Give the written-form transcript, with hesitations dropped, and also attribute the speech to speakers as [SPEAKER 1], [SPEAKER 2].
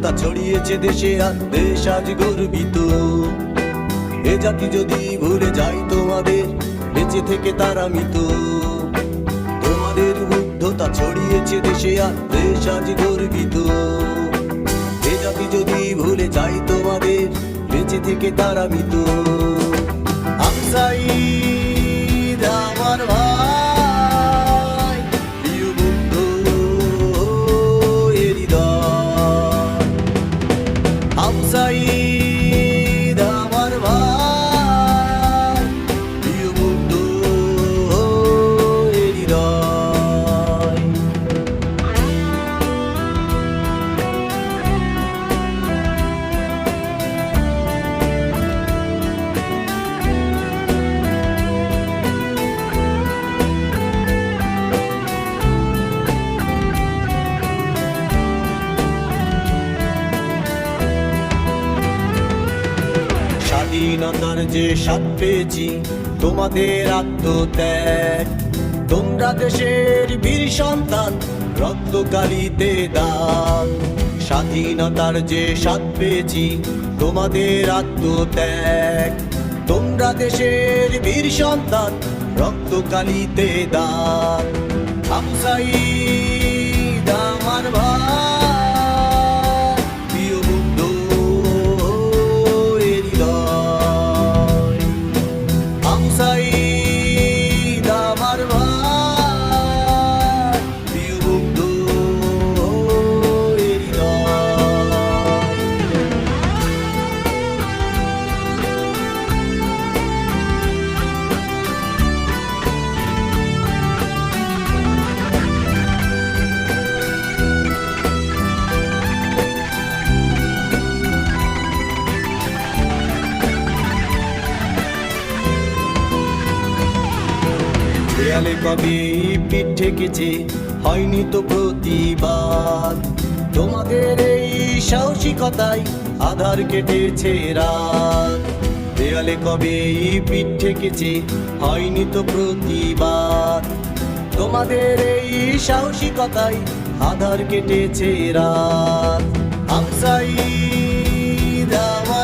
[SPEAKER 1] মুগ্ধতা ছড়িয়েছে দেশে, আর দেশ আজ গর্বিত। এ জাতি যদি ভুলে যায় তোমাদের, বেঁচে থেকে তারা মৃত। তোমাদের মুগ্ধতা ছড়িয়েছে দেশে, আর দেশ আজ গর্বিত। এ জাতি যদি ভুলে যায় তোমাদের, বেঁচে থেকে তারা মৃত। আমসাঈদ আমার ভাই, প্রিয় বন্ধু এ হৃদয়। আমসাঈদ আমার ভাই, প্রিয় বন্ধু এ হৃদয়। স্বাধীনতার যে স্বাদ পেয়েছি, তোমাদের আত্মত্যাগ। তোমরা দেশের বীর সন্তান, রক্ত কালিতে দাগ। স্বাধীনতার যে স্বাদ পেয়েছি, তোমাদের আত্মত্যাগ। তোমরা দেশের বীর সন্তান, রক্ত কালিতে দাগ। আমসাঈদ আমার ভাই, প্রিয় বন্ধু এ হৃদয়। আমসাঈদ আমার ভাই, প্রিয় বন্ধু এ হৃদয়। দেয়ালে কবে পিঠ ঠেকেছে, হয়নি তো প্রতিবাদ। তোমাদের এই সাহসিকতায় আধার কেটেছে রাত। দেয়ালে কবে পিঠ ঠেকেছে, হয়নি তো প্রতিবাদ। তোমাদের এই সাহসিকতায় আধার কেটেছে রাত। আমসাঈদ আমার